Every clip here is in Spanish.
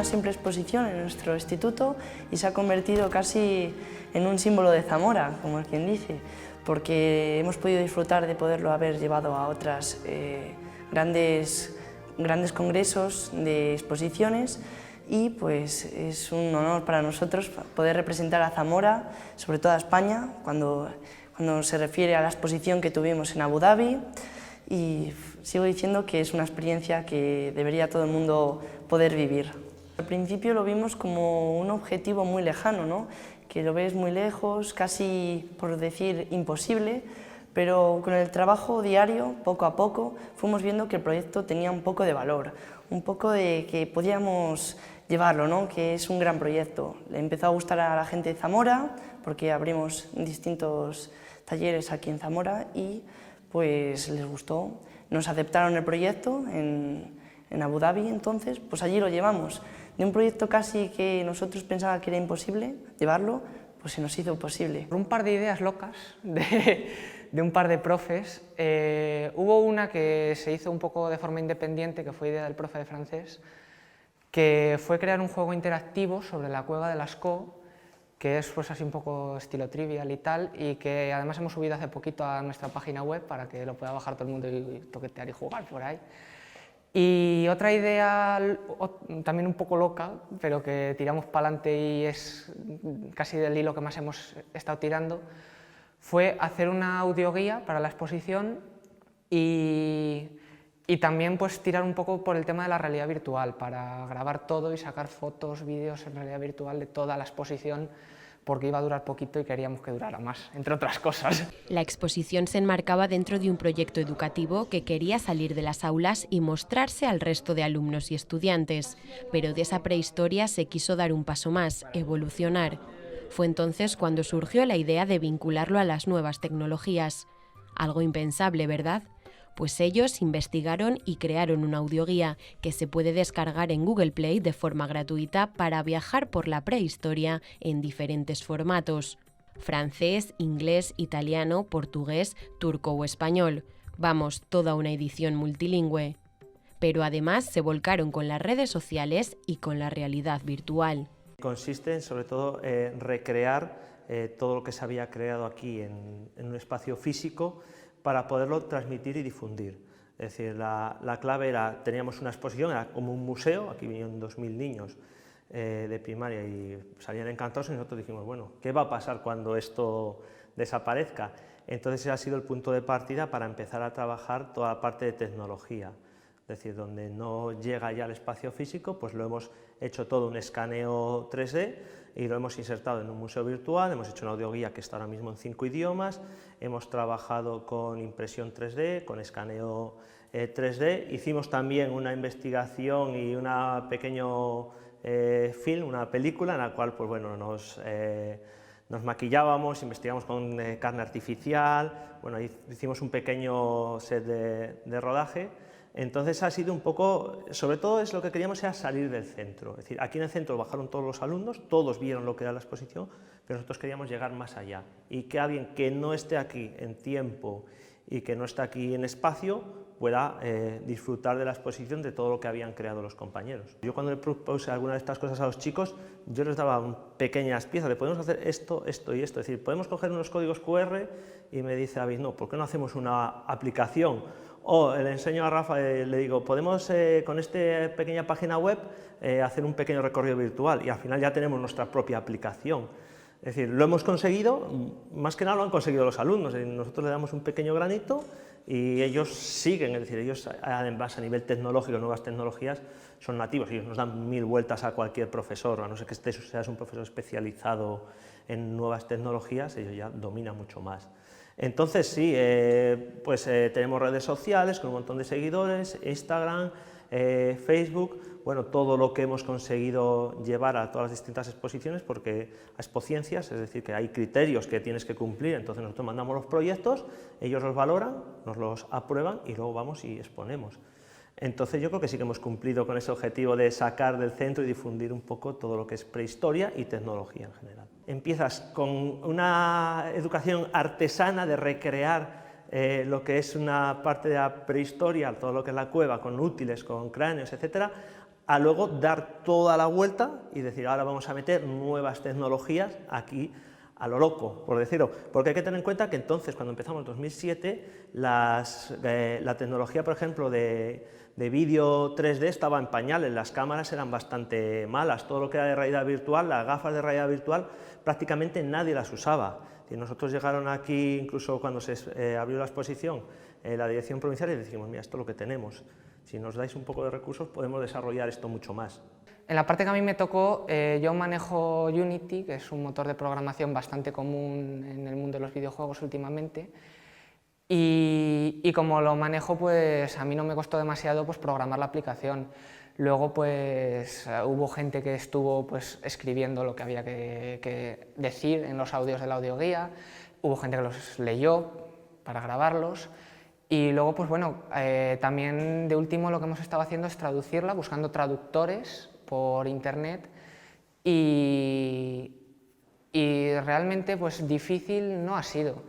simple exposición en nuestro instituto y se ha convertido casi en un símbolo de Zamora, como es quien dice, porque hemos podido disfrutar de poderlo haber llevado a otras grandes congresos de exposiciones y pues es un honor para nosotros poder representar a Zamora, sobre todo a España, cuando se refiere a la exposición que tuvimos en Abu Dhabi, y sigo diciendo que es una experiencia que debería todo el mundo poder vivir. Al principio lo vimos como un objetivo muy lejano, ¿no? Que lo ves muy lejos, casi por decir imposible, pero con el trabajo diario, poco a poco, fuimos viendo que el proyecto tenía un poco de valor, un poco de que podíamos llevarlo, ¿no? Que es un gran proyecto. Le empezó a gustar a la gente de Zamora, porque abrimos distintos talleres aquí en Zamora y pues les gustó. Nos aceptaron el proyecto en Abu Dhabi, entonces pues allí lo llevamos. De un proyecto casi que nosotros pensábamos que era imposible llevarlo, pues se nos hizo posible. Por un par de ideas locas de un par de profes, hubo una que se hizo un poco de forma independiente, que fue idea del profe de francés, que fue crear un juego interactivo sobre la cueva de Lascaux, que es pues así un poco estilo trivial y tal, y que además hemos subido hace poquito a nuestra página web para que lo pueda bajar todo el mundo y toquetear y jugar por ahí. Y otra idea también un poco loca, pero que tiramos para adelante y es casi del hilo que más hemos estado tirando, fue hacer una audioguía para la exposición y también pues tirar un poco por el tema de la realidad virtual, para grabar todo y sacar fotos, vídeos en realidad virtual de toda la exposición, porque iba a durar poquito y queríamos que durara más, entre otras cosas. La exposición se enmarcaba dentro de un proyecto educativo que quería salir de las aulas y mostrarse al resto de alumnos y estudiantes, pero de esa prehistoria se quiso dar un paso más, evolucionar. Fue entonces cuando surgió la idea de vincularlo a las nuevas tecnologías. Algo impensable, ¿verdad? Pues ellos investigaron y crearon una audioguía que se puede descargar en Google Play de forma gratuita para viajar por la prehistoria en diferentes formatos: francés, inglés, italiano, portugués, turco o español. Vamos, toda una edición multilingüe. Pero además se volcaron con las redes sociales y con la realidad virtual. Consiste en, sobre todo, recrear todo lo que se había creado aquí en un espacio físico, para poderlo transmitir y difundir. Es decir, la clave era, teníamos una exposición, era como un museo, aquí vinieron 2000 niños de primaria y salían encantados y nosotros dijimos, bueno, ¿qué va a pasar cuando esto desaparezca? Entonces ese ha sido el punto de partida para empezar a trabajar toda la parte de tecnología. Es decir, donde no llega ya el espacio físico, pues lo hemos hecho todo un escaneo 3D y lo hemos insertado en un museo virtual, hemos hecho una audioguía que está ahora mismo en 5 idiomas, hemos trabajado con impresión 3D, con escaneo 3D, hicimos también una investigación y una pequeño film, una película en la cual pues, bueno, nos maquillábamos, investigamos con carne artificial, bueno, hicimos un pequeño set de rodaje. Entonces ha sido un poco, sobre todo es lo que queríamos era salir del centro, es decir, aquí en el centro bajaron todos los alumnos, todos vieron lo que era la exposición, pero nosotros queríamos llegar más allá y que alguien que no esté aquí en tiempo y que no esté aquí en espacio pueda disfrutar de la exposición, de todo lo que habían creado los compañeros. Yo cuando le propuse alguna de estas cosas a los chicos, yo les daba pequeñas piezas, le podemos hacer esto, esto y esto, es decir, podemos coger unos códigos QR y me dice David, no, ¿por qué no hacemos una aplicación? O le enseño a Rafa, le digo, podemos con esta pequeña página web hacer un pequeño recorrido virtual y al final ya tenemos nuestra propia aplicación. Es decir, lo hemos conseguido, más que nada lo han conseguido los alumnos, nosotros le damos un pequeño granito y ellos siguen, es decir, ellos además a nivel tecnológico, nuevas tecnologías, son nativos, ellos nos dan 1000 vueltas a cualquier profesor, a no ser que seas un profesor especializado en nuevas tecnologías, ellos ya dominan mucho más. Entonces sí, tenemos redes sociales con un montón de seguidores, Instagram, Facebook, bueno, todo lo que hemos conseguido llevar a todas las distintas exposiciones, porque a Expociencias, es decir, que hay criterios que tienes que cumplir, entonces nosotros mandamos los proyectos, ellos los valoran, nos los aprueban y luego vamos y exponemos. Entonces yo creo que sí que hemos cumplido con ese objetivo de sacar del centro y difundir un poco todo lo que es prehistoria y tecnología en general. Empiezas con una educación artesana de recrear lo que es una parte de la prehistoria, todo lo que es la cueva, con útiles, con cráneos, etcétera, a luego dar toda la vuelta y decir, ahora vamos a meter nuevas tecnologías aquí a lo loco, por decirlo, porque hay que tener en cuenta que entonces, cuando empezamos en 2007, la tecnología, por ejemplo, de vídeo 3D estaba en pañales, las cámaras eran bastante malas, todo lo que era de realidad virtual, las gafas de realidad virtual, prácticamente nadie las usaba. Y nosotros llegaron aquí, incluso cuando se abrió la exposición, la dirección provincial, y decimos, mira, esto es lo que tenemos, si nos dais un poco de recursos podemos desarrollar esto mucho más. En la parte que a mí me tocó, yo manejo Unity, que es un motor de programación bastante común en el mundo de los videojuegos últimamente, y como lo manejo, pues a mí no me costó demasiado pues, programar la aplicación. Luego pues hubo gente que estuvo pues, escribiendo lo que había que decir en los audios de la audioguía, hubo gente que los leyó para grabarlos, y luego pues bueno, también de último lo que hemos estado haciendo es traducirla, buscando traductores por internet, y realmente pues difícil no ha sido.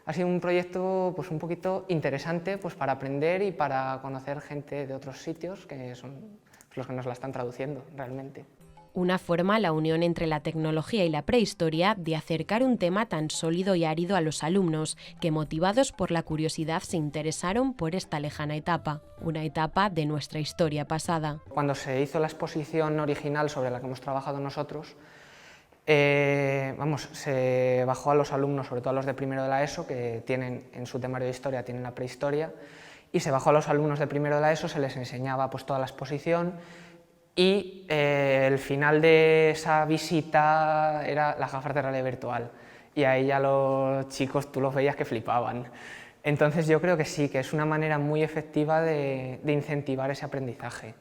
Ha sido un proyecto pues un poquito interesante pues para aprender y para conocer gente de otros sitios que son los que nos la están traduciendo realmente. Una forma, la unión entre la tecnología y la prehistoria, de acercar un tema tan sólido y árido a los alumnos, que motivados por la curiosidad se interesaron por esta lejana etapa, una etapa de nuestra historia pasada. Cuando se hizo la exposición original sobre la que hemos trabajado nosotros, se bajó a los alumnos, sobre todo a los de primero de la ESO, que tienen en su temario de historia, tienen la prehistoria, y se bajó a los alumnos de primero de la ESO, se les enseñaba pues, toda la exposición, y el final de esa visita era las gafas de realidad virtual, y ahí ya los chicos tú los veías que flipaban. Entonces yo creo que sí, que es una manera muy efectiva de incentivar ese aprendizaje.